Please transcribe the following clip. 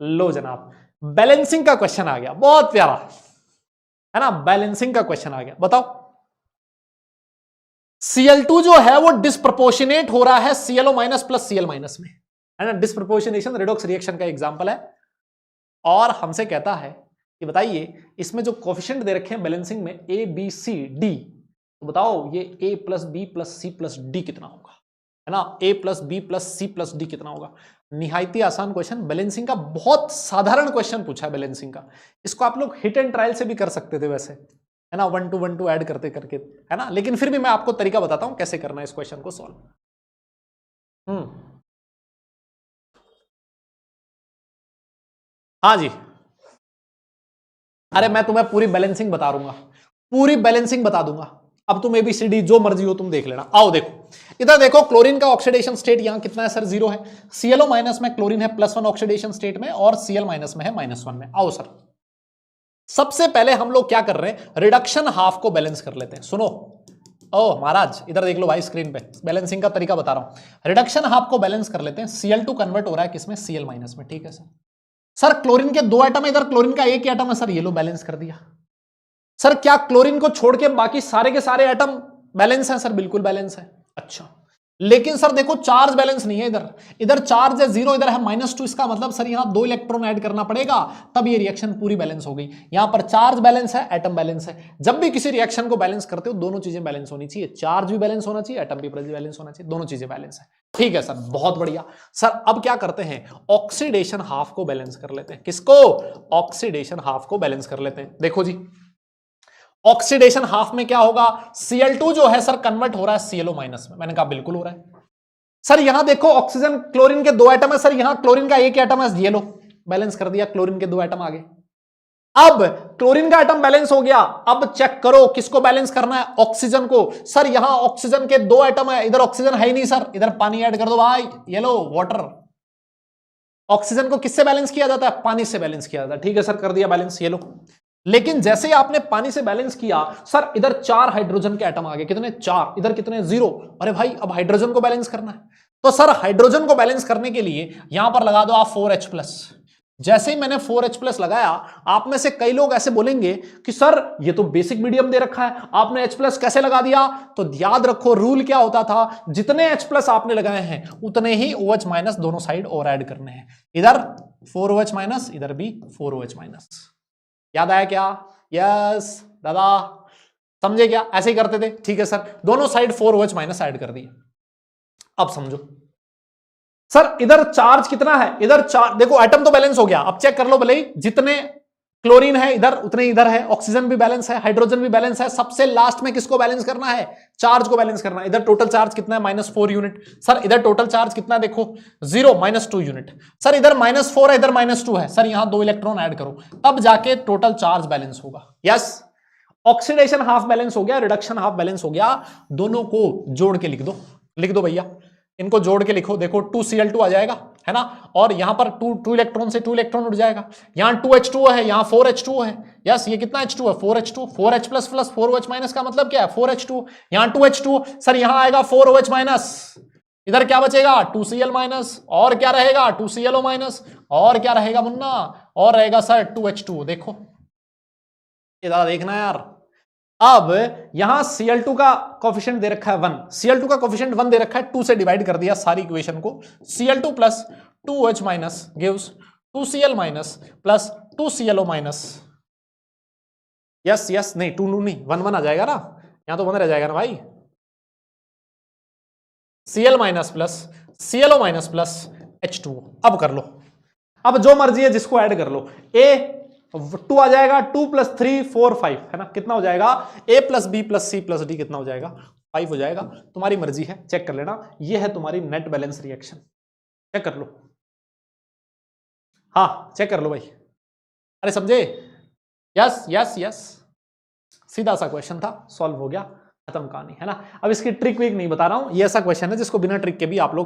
लो जनाब, बैलेंसिंग का क्वेश्चन आ गया, बहुत प्यारा है ना, बैलेंसिंग का क्वेश्चन आ गया। बताओ Cl2 जो है वो डिस्प्रोपोर्शनेट हो रहा है Cl minus plus Cl minus में, है ना, डिस्प्रोपोर्शनेशन रेडॉक्स रिएक्शन का एग्जांपल है। और हमसे कहता है कि बताइए इसमें जो कोफिशिएंट दे रखे हैं बैलेंसिंग में ए बी सी डी, तो बताओ ये A plus B plus C plus D कितना होगा, है ना, A plus B plus C plus D कितना होगा। निहायती आसान क्वेश्चन, बैलेंसिंग का बहुत साधारण क्वेश्चन पूछा है बैलेंसिंग का। इसको आप लोग हिट एंड ट्रायल से भी कर सकते थे वैसे, है ना, 1 to 1 ऐड करते करके, है ना, लेकिन फिर भी मैं आपको तरीका बताता हूं कैसे करना है इस क्वेश्चन को सॉल्व। हाँ जी, अरे मैं तुम्हें पूरी बैलेंसिंग बता दूंगा, पूरी बैलेंसिंग बता दूंगा। अब तुम एबीसीडी जो मर्जी हो तुम देख लेना। आओ देखो, इधर देखो क्लोरीन का ऑक्सीडेशन स्टेट यहां कितना है सर, 0 है। सीएलओ माइनस में क्लोरीन है +1 ऑक्सीडेशन स्टेट में और सीएल माइनस में है -1 में। आओ सर, सबसे पहले हम लोग क्या कर रहे हैं, रिडक्शन हाफ को बैलेंस कर लेते हैं। सुनो, ओ महाराज इधर देख लो भाई स्क्रीन पे, बैलेंसिंग का तरीका बता रहा हूं। रिडक्शन हाफ को बैलेंस कर लेते हैं। Cl2 कन्वर्ट हो रहा है किसमें, Cl माइनस में, ठीक है सर। सर क्लोरीन के 2 एटम है, इधर क्लोरीन का 1 एटम है सर, ये लो बैलेंस कर दिया। सर क्या क्लोरीन को छोड़ के बाकी सारे के सारे एटम बैलेंस हैं सर, बिल्कुल बैलेंस है। अच्छा, लेकिन सर देखो चार्ज बैलेंस नहीं है, इधर इधर चार्ज है 0, इधर है -2, इसका मतलब सर यहां 2 इलेक्ट्रॉन ऐड करना पड़ेगा, तब ये रिएक्शन पूरी बैलेंस हो गई। यहां पर चार्ज बैलेंस है, एटम बैलेंस है। जब भी किसी रिएक्शन को बैलेंस करते हो दोनों चीजें बैलेंस होनी चाहिए, चार्ज भी बैलेंस होना चाहिए, एटम भी बैलेंस होना चाहिए, दोनों चीजें बैलेंस है। ठीक है सर, बहुत बढ़िया। सर अब क्या करते हैं, ऑक्सीडेशन हाफ को बैलेंस कर लेते हैं। किसको, ऑक्सीडेशन हाफ को बैलेंस कर लेते हैं। देखो जी, ऑक्सीडेशन हाफ में क्या होगा, Cl2 जो है सर कन्वर्ट हो रहा है Cl माइनस में, मैंने कहा बिल्कुल हो रहा है। सर यहां देखो ऑक्सीजन क्लोरीन के 2 एटम है सर, यहां क्लोरीन का 1 एटम है, ये लो बैलेंस कर दिया, क्लोरीन के 2 एटम आगे। अब क्लोरीन का एटम बैलेंस हो गया, अब चेक करो किसको बैलेंस करना है, ऑक्सीजन को। सर यहां ऑक्सीजन के 2 एटम है, इधर ऑक्सीजन है ही नहीं सर, इधर पानी ऐड कर दो भाई, ये लो वाटर। ऑक्सीजन को किससे बैलेंस किया जाता है, पानी से बैलेंस किया जाता है। ठीक है सर, कर दिया बैलेंस, ये लो। लेकिन जैसे ही आपने पानी से बैलेंस किया सर, इधर 4 हाइड्रोजन के एटम आ गए, कितने, 4, इधर कितने, 0। अरे भाई अब हाइड्रोजन को बैलेंस करना है, तो सर हाइड्रोजन को बैलेंस करने के लिए यहां पर लगा दो आप 4H+। जैसे ही मैंने 4H+ लगाया, आप में से कई लोग ऐसे बोलेंगे कि सर ये तो बेसिक मीडियम दे रखा है, आपने H+ कैसे लगा दिया। तो याद रखो रूल क्या होता था, जितने H+ आपने लगाए हैं उतने ही OH- दोनों साइड और ऐड करने हैं। इधर 4OH-, इधर भी 4OH-। याद आया क्या, यस दादा, समझे क्या, ऐसे ही करते थे। ठीक है सर, दोनों साइड 4OH- ऐड कर दिए। अब समझो सर, इधर चार्ज कितना है, इधर चार्ज देखो, एटम तो बैलेंस हो गया। अब चेक कर लो भले ही, जितने क्लोरीन है इधर उतने इधर है, ऑक्सीजन भी बैलेंस है, हाइड्रोजन भी बैलेंस है। सबसे लास्ट में किसको बैलेंस करना है, चार्ज को बैलेंस करना है। इधर टोटल चार्ज कितना है, -4 यूनिट। सर इधर टोटल चार्ज कितना है, देखो 0, -2 यूनिट। सर इधर -4 है, इधर -2 है, सर यहां 2 इलेक्ट्रॉन ऐड करो, तब जाके टोटल चार्ज बैलेंस होगा। यस, ऑक्सीडेशन हाफ बैलेंस हो गया, रिडक्शन हाफ बैलेंस हो गया। दोनों को जोड़ के लिख दो, लिख दो भैया, इनको जोड़ के लिखो। देखो 2Cl2 आ जाएगा, है ना, और यहां पर 2 इलेक्ट्रॉन से 2 इलेक्ट्रॉन उड़ जाएगा। यहां 2H2 है, यहां 4H2 है। यस, ये कितना H2 है, 4H2, 4H+ प्लस 4OH- का मतलब क्या है, 4H2। यहां 2H2 सर, यहां आएगा 4OH-। इधर क्या बचेगा, 2Cl-, और क्या रहेगा 2Cl-, और क्या रहेगा मुन्ना, और रहेगा सर 2H2। देखो इधर देखना यार, अब यहां Cl2 का कोफिशिएंट दे रखा है 1, Cl2 का कोफिशिएंट 1 दे रखा है, 2 से डिवाइड कर दिया सारी इक्वेशन को। Cl2 plus 2OH- gives 2Cl- plus 2Cl-। Yes yes, नहीं 2 नहीं, 1 1 आ जाएगा ना, यहां तो 1 रह जाएगा ना भाई। Cl- plus Cl- plus H2। अब कर लो, अब जो मर्जी है जिसको ऐड कर लो। ए 2 आ जाएगा, 2 + 3 4 5, है ना, कितना हो जाएगा, A + B + C + D कितना हो जाएगा, 5 हो जाएगा। तुम्हारी मर्जी है, चेक कर लेना। ये है तुम्हारी नेट बैलेंस रिएक्शन, चेक कर लो। हाँ चेक कर लो भाई, अरे समझे, यस यस यस, सीधा सा क्वेश्चन था, सॉल्व हो गया, खत्म कहानी, है ना। अब इसकी ट्रिक विक नहीं बता रहा हूं, ये ऐसा क्वेश्चन है जिसको बिना ट्रिक के भी आप लोग